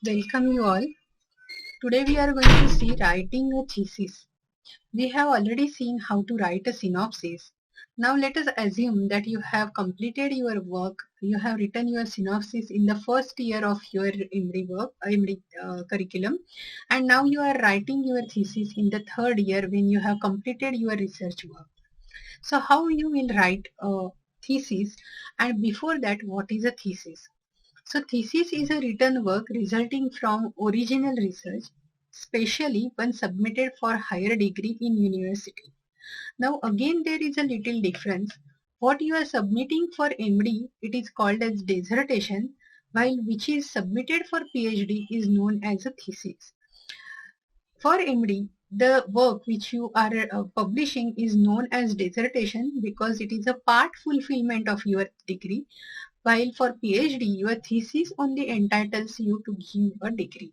Welcome you all. Today we are going to see writing a thesis. We have already seen how to write a synopsis. Now let us assume that you have completed your work, you have written your synopsis in the first year of your MD work, MD curriculum, and now you are writing your thesis in the third year when you have completed your research work. So how you will write a thesis, and before that what is a thesis? So thesis is a written work resulting from original research, especially when submitted for higher degree in university. Now again there is a little difference. What you are submitting for MD, it is called as dissertation, while which is submitted for PhD is known as a thesis. For MD, the work which you are publishing is known as dissertation because it is a part fulfillment of your degree, while for PhD, your thesis only entitles you to give a degree.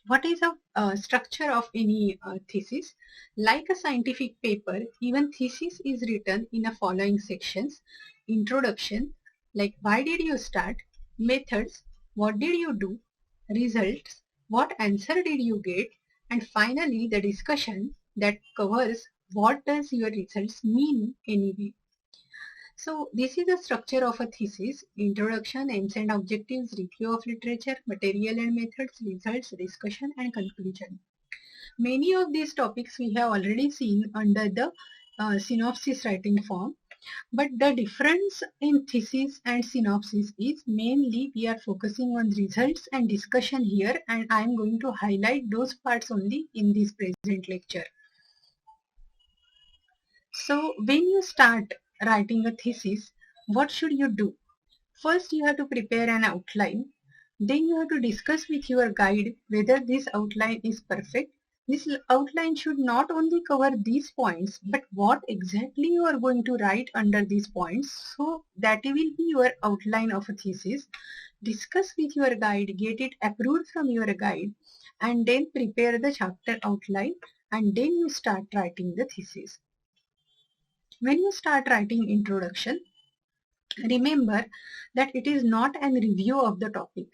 What is the structure of any thesis? Like a scientific paper, even thesis is written in the following sections. Introduction, like why did you start? Methods, what did you do? Results, what answer did you get? And finally, the discussion that covers what does your results mean anyway. So this is the structure of a thesis: introduction, aims and objectives, review of literature, material and methods, results, discussion and conclusion. Many of these topics we have already seen under the synopsis writing form, but the difference in thesis and synopsis is mainly we are focusing on results and discussion here, and I am going to highlight those parts only in this present lecture. So when you start writing a thesis, what should you do? First, you have to prepare an outline. Then you have to discuss with your guide whether this outline is perfect. This outline should not only cover these points, but what exactly you are going to write under these points. So that will be your outline of a thesis. Discuss with your guide, get it approved from your guide, and then prepare the chapter outline, and then you start writing the thesis. When you start writing introduction, remember that it is not an review of the topic,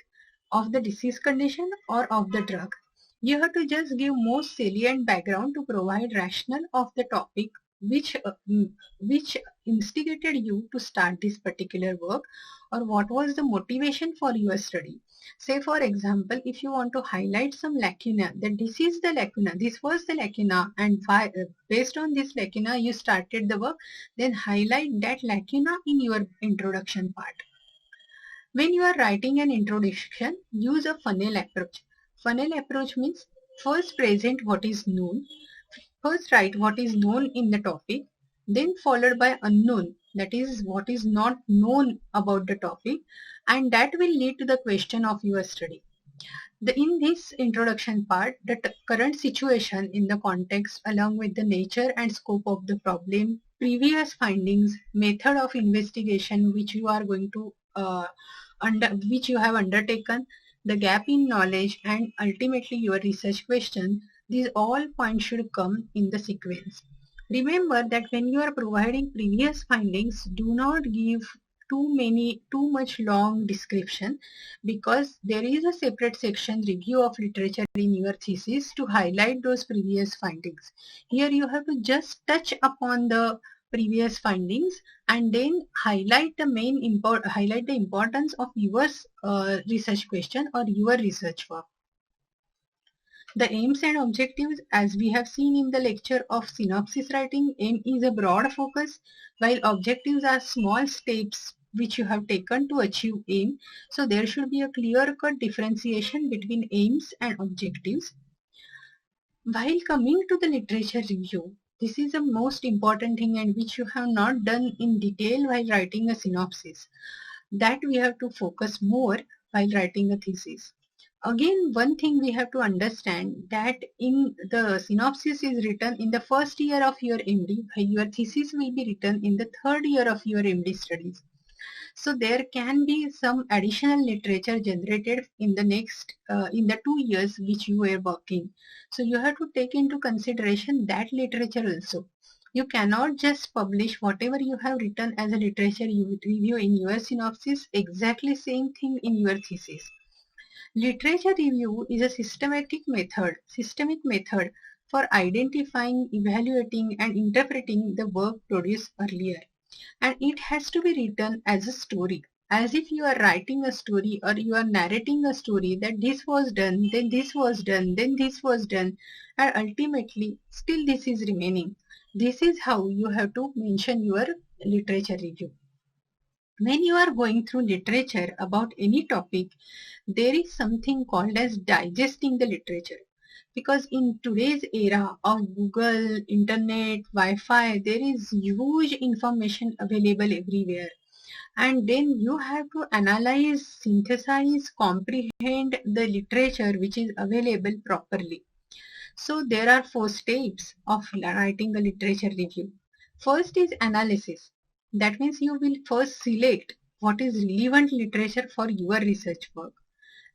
of the disease condition or of the drug. You have to just give most salient background to provide rationale of the topic which instigated you to start this particular work, or what was the motivation for your study. Say for example, if you want to highlight some lacuna, that this is the lacuna, this was the lacuna, and why, based on this lacuna you started the work, then highlight that lacuna in your introduction part. When you are writing an introduction, use a funnel approach. Funnel approach means first present what is known, first write what is known in the topic, then followed by unknown, that is what is not known about the topic, and that will lead to the question of your study. In this introduction part, the current situation in the context along with the nature and scope of the problem, previous findings, method of investigation which you are going to which you have undertaken, the gap in knowledge, and ultimately your research question, these all points should come in the sequence. Remember that when you are providing previous findings, do not give too much long description, because there is a separate section review of literature in your thesis to highlight those previous findings. Here you have to just touch upon the previous findings and then highlight the importance of your research question or your research work. The aims and objectives, as we have seen in the lecture of synopsis writing, aim is a broad focus, while objectives are small steps which you have taken to achieve aim. So there should be a clear-cut differentiation between aims and objectives. While coming to the literature review, this is the most important thing and which you have not done in detail while writing a synopsis. That we have to focus more while writing a thesis. Again, one thing we have to understand, that in the synopsis is written in the first year of your MD, while your thesis will be written in the third year of your MD studies. So there can be some additional literature generated in the in the 2 years which you were working. So you have to take into consideration that literature also. You cannot just publish whatever you have written as a literature review in your synopsis, exactly same thing in your thesis. Literature review is a systemic method for identifying, evaluating, and interpreting the work produced earlier. And it has to be written as a story, as if you are writing a story or you are narrating a story that this was done, then this was done, then this was done, and ultimately still this is remaining. This is how you have to mention your literature review. When you are going through literature about any topic, there is something called as digesting the literature. Because in today's era of Google, internet, Wi-Fi, there is huge information available everywhere. And then you have to analyze, synthesize, comprehend the literature which is available properly. So there are 4 steps of writing a literature review. First is analysis. That means you will first select what is relevant literature for your research work.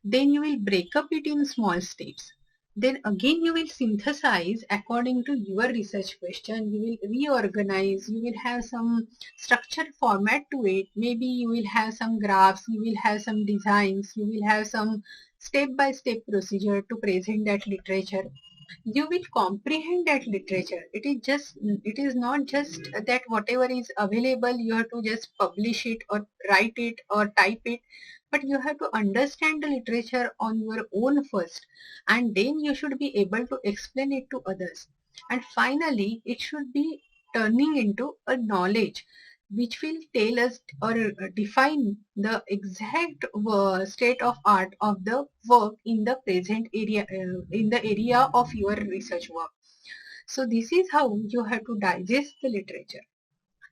Then you will break up it in small steps. Then again you will synthesize according to your research question. You will reorganize. You will have some structured format to it. Maybe you will have some graphs. You will have some designs. You will have some step-by-step procedure to present that literature. You will comprehend that literature. It is not just that whatever is available you have to just publish it or write it or type it, but you have to understand the literature on your own first, and then you should be able to explain it to others. And finally it should be turning into a knowledge which will tell us or define the exact state of art of the work in the present area, in the area of your research work. So this is how you have to digest the literature.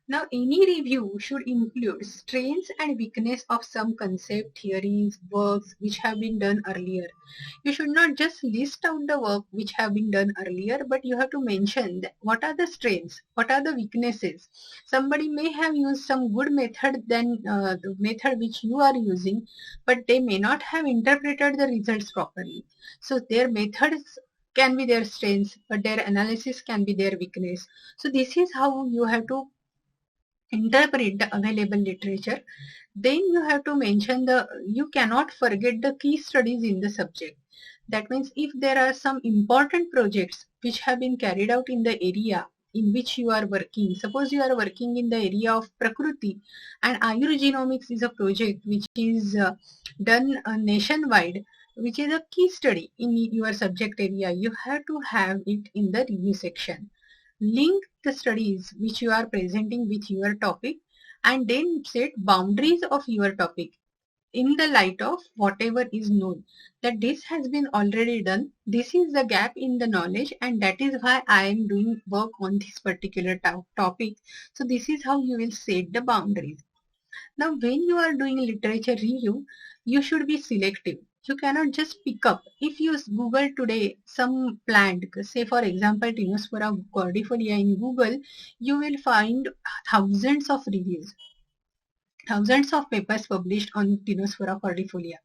Now, any review should include strengths and weakness of some concept, theories, works which have been done earlier. You should not just list out the work which have been done earlier, but you have to mention that what are the strengths, what are the weaknesses. Somebody may have used some good method than the method which you are using, but they may not have interpreted the results properly. So their methods can be their strengths, but their analysis can be their weakness. So this is how you have to interpret the available literature. Then you have to mention you cannot forget the key studies in the subject. That means if there are some important projects which have been carried out in the area in which you are working, suppose you are working in the area of Prakriti and Ayurgenomics is a project which is done nationwide, which is a key study in your subject area, you have to have it in the review section. Link the studies which you are presenting with your topic, and then set boundaries of your topic in the light of whatever is known, that this has been already done, this is the gap in the knowledge, and that is why I am doing work on this particular topic. So this is how you will set the boundaries. Now when you are doing literature review, you should be selective. You cannot just pick up. If you Google today some plant, say for example Tinospora cordifolia in Google, you will find thousands of reviews, thousands of papers published on Tinospora cordifolia.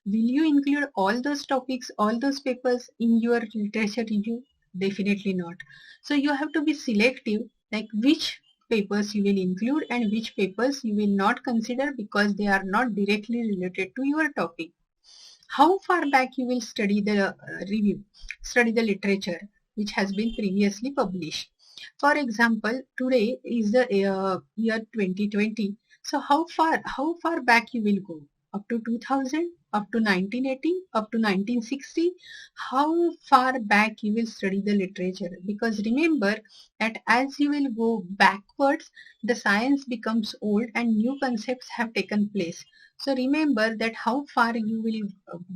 Will you include all those topics, all those papers in your literature review? Definitely not. So you have to be selective, like which papers you will include and which papers you will not consider because they are not directly related to your topic. How far back you will study the study the literature which has been previously published. For example, today is the year 2020. So how far back you will go? Up to 2000, up to 1980, up to 1960? How far back you will study the literature? Because remember that as you will go backwards, the science becomes old and new concepts have taken place. So remember that how far you will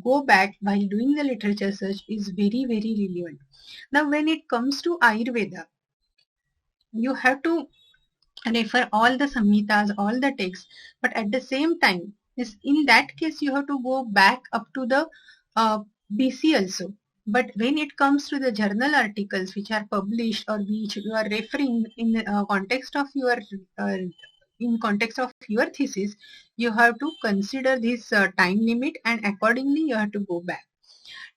go back while doing the literature search is very, very relevant. Now when it comes to Ayurveda, you have to refer all the samhitas, all the texts, but at the same time, in that case you have to go back up to the BC also. But when it comes to the journal articles which are published or which you are referring in the context of your thesis, you have to consider this time limit, and accordingly you have to go back.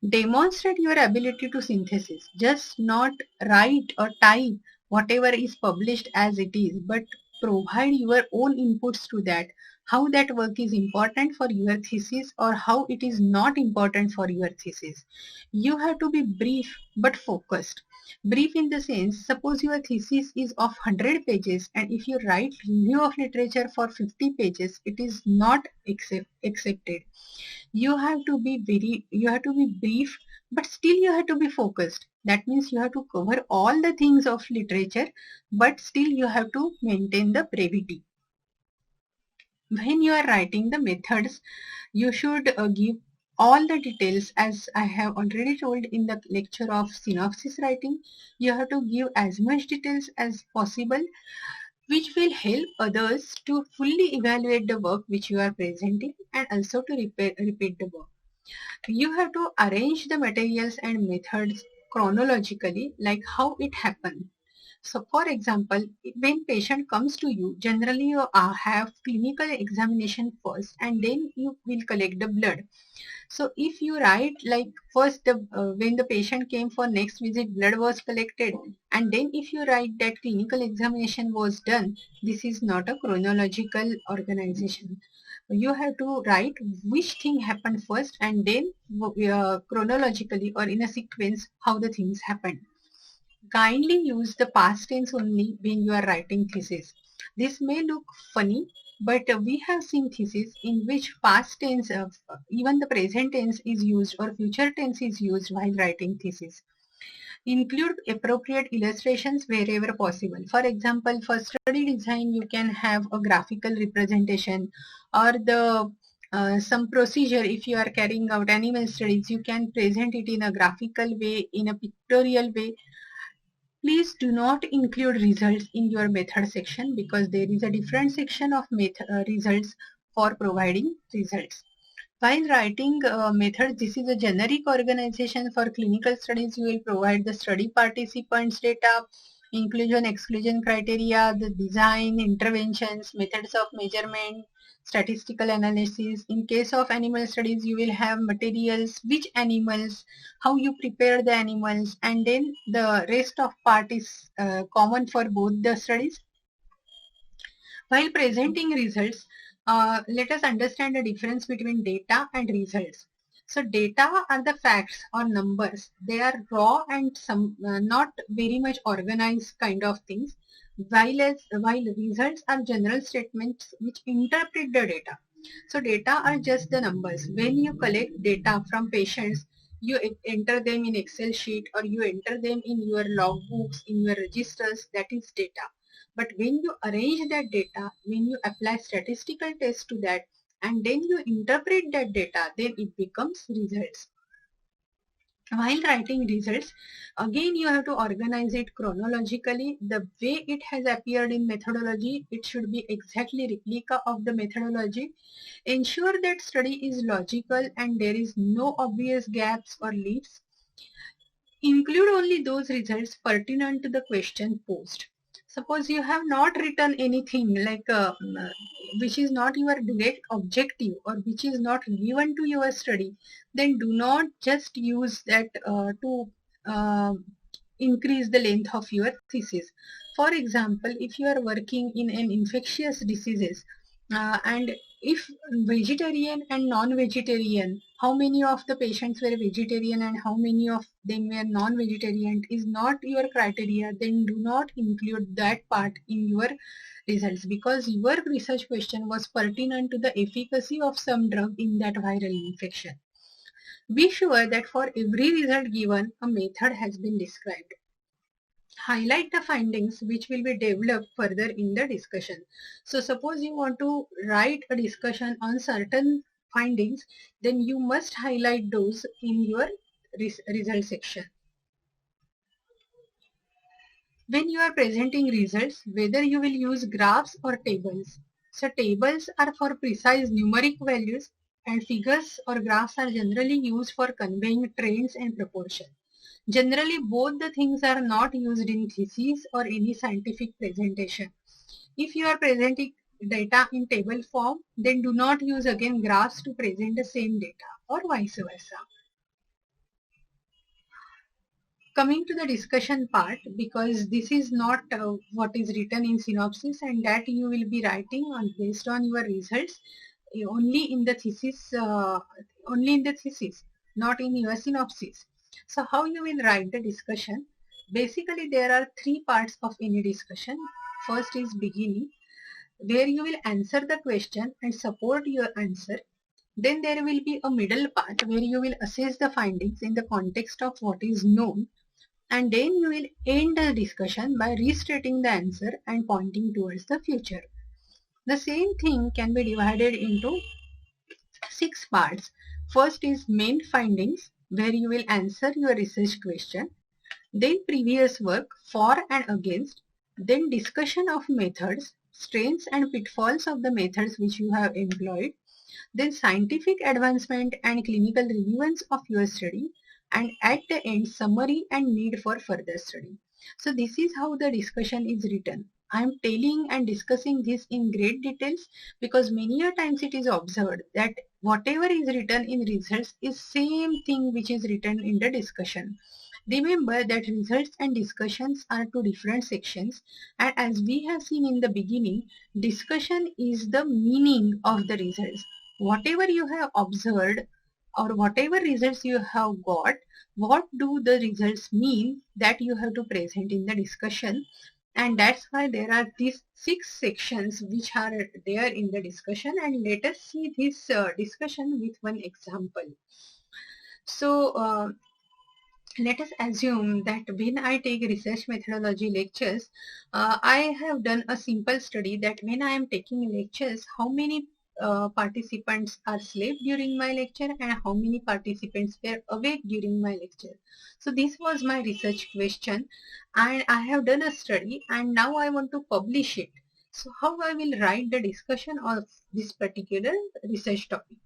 Demonstrate your ability to synthesis. Just not write or type whatever is published as it is, but provide your own inputs to that, how that work is important for your thesis or how it is not important for your thesis. You have to be brief but focused. Brief in the sense, suppose your thesis is of 100 pages and if you write review of literature for 50 pages, it is not accepted. You have to be brief, but still you have to be focused. That means you have to cover all the things of literature, but still you have to maintain the brevity. When you are writing the methods, you should give all the details. As I have already told in the lecture of synopsis writing, you have to give as much details as possible, which will help others to fully evaluate the work which you are presenting and also to repeat the work. You have to arrange the materials and methods chronologically, like how it happened. So for example, when patient comes to you, generally you have clinical examination first and then you will collect the blood. So if you write like first when the patient came for next visit, blood was collected, and then if you write that clinical examination was done, this is not a chronological organization. You have to write which thing happened first and then chronologically or in a sequence how the things happened. Kindly use the past tense only when you are writing thesis. This may look funny, but we have seen thesis in which past tense, even the present tense is used or future tense is used while writing thesis. Include appropriate illustrations wherever possible. For example, for study design, you can have a graphical representation or the some procedure. If you are carrying out animal studies, you can present it in a graphical way, in a pictorial way. Please do not include results in your method section because there is a different section of results for providing results. While writing methods, this is a generic organization for clinical studies. You will provide the study participants data, inclusion, exclusion criteria, the design, interventions, methods of measurement, statistical analysis. In case of animal studies, you will have materials, which animals, how you prepare the animals, and then the rest of part is common for both the studies. While presenting results, let us understand the difference between data and results. So data are the facts or numbers. They are raw and some not very much organized kind of things, while results are general statements which interpret the data. So data are just the numbers. When you collect data from patients, you enter them in Excel sheet or you enter them in your logbooks, in your registers, that is data. But when you arrange that data, when you apply statistical tests to that, and then you interpret that data, then it becomes results. While writing results, again you have to organize it chronologically. The way it has appeared in methodology, it should be exactly replica of the methodology. Ensure that study is logical and there is no obvious gaps or leaps. Include only those results pertinent to the question posed. Suppose you have not written anything like which is not your direct objective or which is not given to your study, then do not just use that to uh, increase the length of your thesis. For example, if you are working in an infectious diseases and if vegetarian and non-vegetarian, how many of the patients were vegetarian and how many of them were non-vegetarian is not your criteria, then do not include that part in your results because your research question was pertinent to the efficacy of some drug in that viral infection. Be sure that for every result given, a method has been described. Highlight the findings which will be developed further in the discussion. So suppose you want to write a discussion on certain findings, then you must highlight those in your result section. When you are presenting results, whether you will use graphs or tables. So tables are for precise numeric values and figures or graphs are generally used for conveying trends and proportion. Generally, both the things are not used in thesis or any scientific presentation. If you are presenting data in table form, then do not use again graphs to present the same data or vice versa. Coming to the discussion part, because this is not what is written in synopsis, and that you will be writing on based on your results only in the thesis, not in your synopsis. So how you will write the discussion? Basically, there are three parts of any discussion. First is beginning, where you will answer the question and support your answer. Then there will be a middle part where you will assess the findings in the context of what is known, and then you will end the discussion by restating the answer and pointing towards the future. The same thing can be divided into 6 parts. First is main findings, where you will answer your research question. Then previous work, for and against. Then discussion of methods, strengths and pitfalls of the methods which you have employed. Then scientific advancement and clinical relevance of your study, and at the end summary and need for further study. So this is how the discussion is written. I am telling and discussing this in great details because many a times it is observed that whatever is written in results is same thing which is written in the discussion. Remember that results and discussions are two different sections, and as we have seen in the beginning, discussion is the meaning of the results. Whatever you have observed or whatever results you have got, what do the results mean, that you have to present in the discussion. And that's why there are these 6 sections which are there in the discussion, and let us see this discussion with one example. So let us assume that when I take research methodology lectures, I have done a simple study that when I am taking lectures, how many participants are asleep during my lecture and how many participants were awake during my lecture. So this was my research question, and I have done a study and now I want to publish it. So how I will write the discussion of this particular research topic?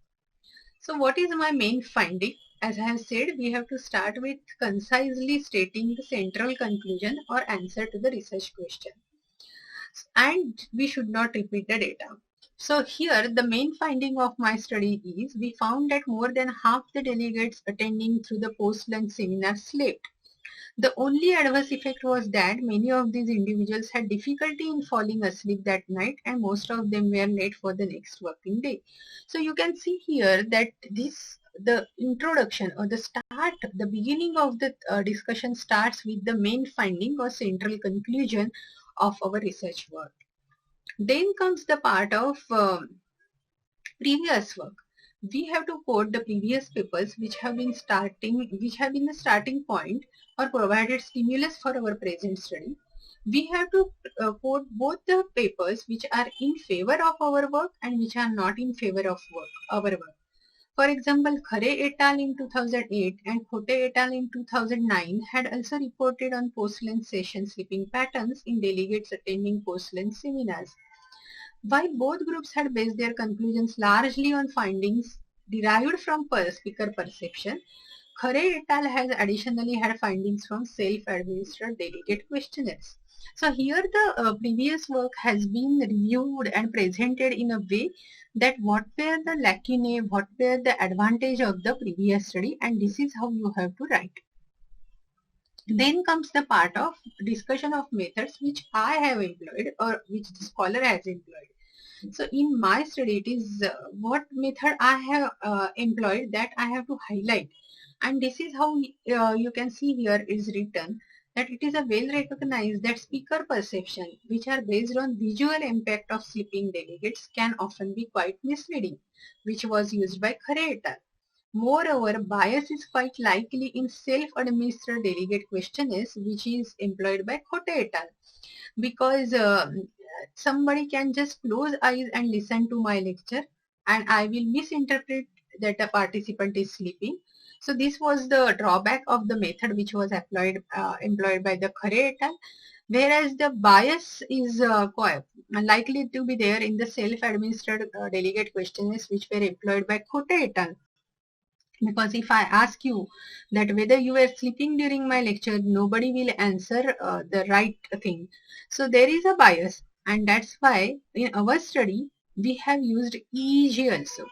So what is my main finding? As I have said, we have to start with concisely stating the central conclusion or answer to the research question. And we should not repeat the data. So here the main finding of my study is we found that more than half the delegates attending through the post-lunch seminar slept. The only adverse effect was that many of these individuals had difficulty in falling asleep that night, and most of them were late for the next working day. So you can see here that the introduction or the beginning of the discussion starts with the main finding or central conclusion of our research work. Then comes the part of previous work. We have to quote the previous papers which have been the starting point or provided stimulus for our present study. We have to quote both the papers which are in favor of our work and which are not in favor of our work. For example, Khare et al. In 2008 and Khote et al. In 2009 had also reported on post-lunch session sleeping patterns in delegates attending post-lunch seminars. While both groups had based their conclusions largely on findings derived from speaker perception, Khare et al. Has additionally had findings from self-administered delegate questionnaires. So here the previous work has been reviewed and presented in a way that what were the lacunae, what were the advantage of the previous study, and this is how you have to write. Then comes the part of discussion of methods which I have employed or which the scholar has employed. So in my study, it is what method I have employed that I have to highlight. And this is how you can see here is written that it is a well recognized that speaker perception, which are based on visual impact of sleeping delegates, can often be quite misleading, which was used by Khare et al. Moreover, bias is quite likely in self-administered delegate questionnaires, which is employed by Khote et al. Because somebody can just close eyes and listen to my lecture and I will misinterpret that a participant is sleeping. So this was the drawback of the method which was employed by the Khare et al. Whereas the bias is quite likely to be there in the self-administered delegate questionnaires which were employed by Khote et al. Because if I ask you that whether you were sleeping during my lecture, nobody will answer the right thing. So there is a bias, and that's why in our study we have used EEG also,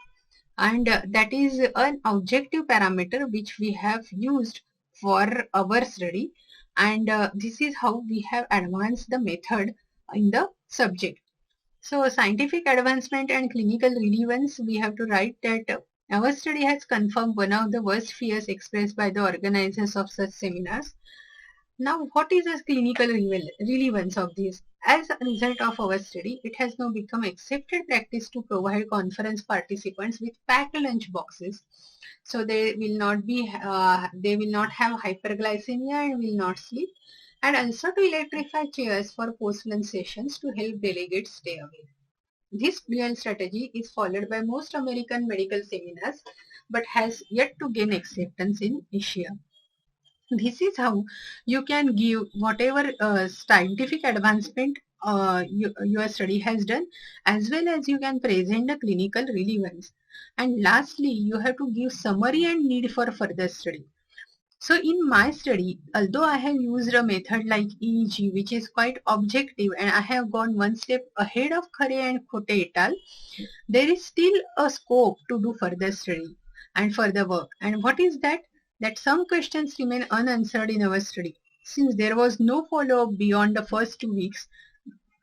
and that is an objective parameter which we have used for our study, and this is how we have advanced the method in the subject. So scientific advancement and clinical relevance, we have to write that our study has confirmed one of the worst fears expressed by the organizers of such seminars. Now, what is the clinical relevance of this? As a result of our study, it has now become accepted practice to provide conference participants with packed lunch boxes, so they will not have hyperglycemia and will not sleep, and also to electrify chairs for post-lunch sessions to help delegates stay awake. This dual strategy is followed by most American medical seminars, but has yet to gain acceptance in Asia. This is how you can give whatever scientific advancement your study has done, as well as you can present the clinical relevance. And lastly, you have to give summary and need for further study. So in my study, although I have used a method like EEG, which is quite objective, and I have gone one step ahead of Khare and Khote et al., there is still a scope to do further study and further work. And what is that? That some questions remain unanswered in our study. Since there was no follow-up beyond the first 2 weeks,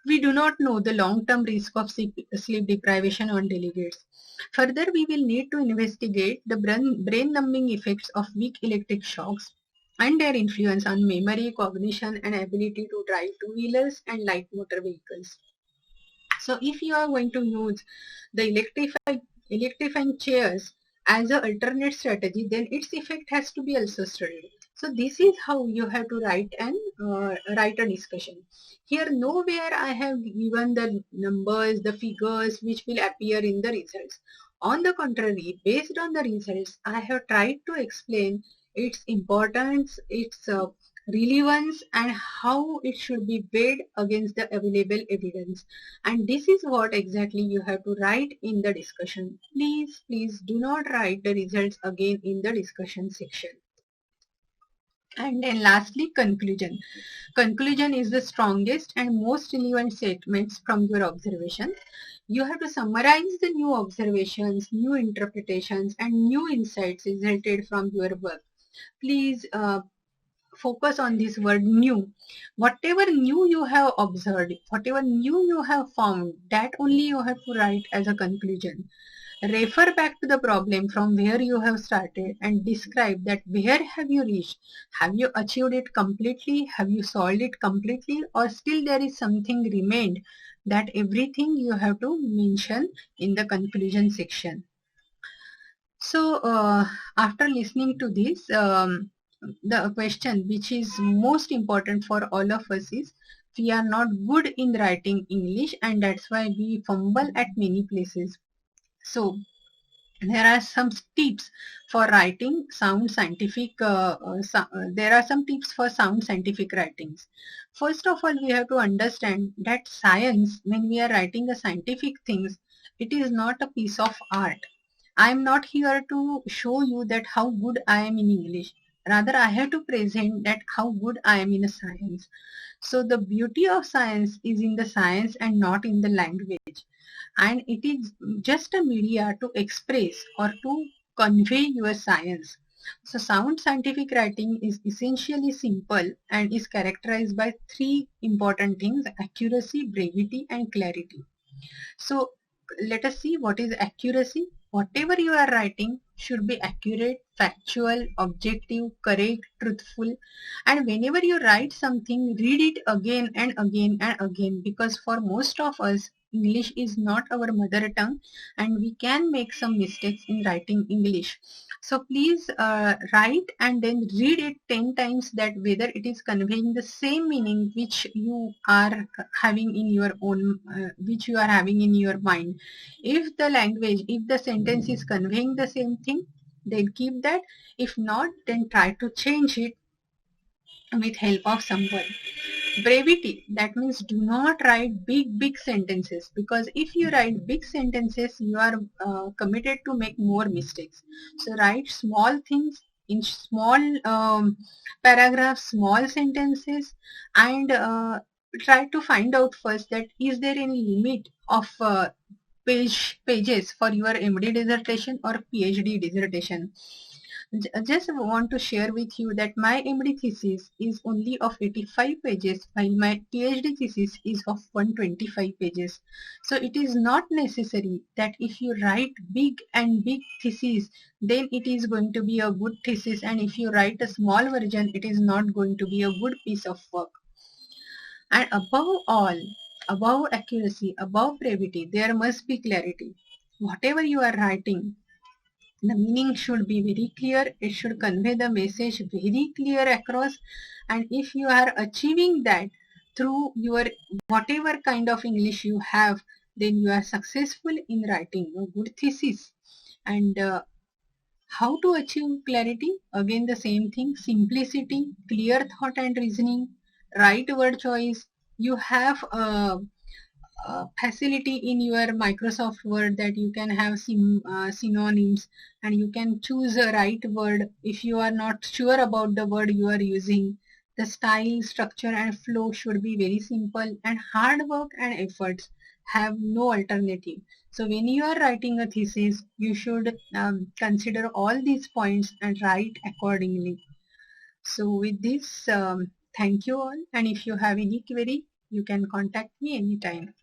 we do not know the long-term risk of sleep deprivation on delegates. Further, we will need to investigate the brain-numbing effects of weak electric shocks and their influence on memory, cognition, and ability to drive two-wheelers and light motor vehicles. So if you are going to use the electrifying chairs as an alternate strategy, then its effect has to be also studied. So this is how you have to write a discussion. Here nowhere I have given the numbers, the figures which will appear in the results. On the contrary, based on the results, I have tried to explain its importance, its relevance, and how it should be weighed against the available evidence. And this is what exactly you have to write in the discussion. Please do not write the results again in the discussion section. And then lastly, conclusion. Conclusion is the strongest and most relevant statements from your observation. You have to summarize the new observations, new interpretations, and new insights resulted from your work. Please focus on this word new. Whatever new you have observed, whatever new you have found, that only you have to write as a conclusion. Refer back to the problem from where you have started and describe that where have you reached. Have you achieved it completely? Have you solved it completely? Or still there is something remained? That everything you have to mention in the conclusion section. So after listening to this, the question which is most important for all of us is we are not good in writing English, and that's why we fumble at many places. So there are some tips for writing sound scientific. There are some tips for sound scientific writings. First of all, we have to understand that science, when we are writing the scientific things, it is not a piece of art. I am not here to show you that how good I am in English. Rather, I have to present that how good I am in a science. So the beauty of science is in the science and not in the language. And it is just a media to express or to convey your science. So sound scientific writing is essentially simple and is characterized by three important things: accuracy, brevity, and clarity. So let us see what is accuracy. Whatever you are writing should be accurate, factual, objective, correct, truthful. And whenever you write something, read it again and again and again, because for most of us, English is not our mother tongue and we can make some mistakes in writing English. So please write and then read it 10 times, that whether it is conveying the same meaning which you are having in your own, which you are having in your mind. If the language, if the sentence is conveying the same thing, then keep that. If not, then try to change it with help of someone. Brevity, that means do not write big sentences, because if you write big sentences, you are committed to make more mistakes. So write small things in small paragraphs, small sentences, and try to find out first that is there any limit of pages for your MD dissertation or PhD dissertation. just want to share with you that my MD thesis is only of 85 pages while my PhD thesis is of 125 pages. So it is not necessary that if you write big and big thesis, then it is going to be a good thesis, and if you write a small version, it is not going to be a good piece of work. And above all, above accuracy, above brevity, there must be clarity. Whatever you are writing, the meaning should be very clear. It should convey the message very clear across. And if you are achieving that through your whatever kind of English you have, then you are successful in writing a good thesis. And how to achieve clarity? Again, the same thing: simplicity, clear thought and reasoning, right word choice. You have facility in your Microsoft Word that you can have synonyms, and you can choose a right word if you are not sure about the word you are using. The style, structure and flow should be very simple, and hard work and efforts have no alternative. So when you are writing a thesis, you should consider all these points and write accordingly. So with this, thank you all, and if you have any query, you can contact me anytime.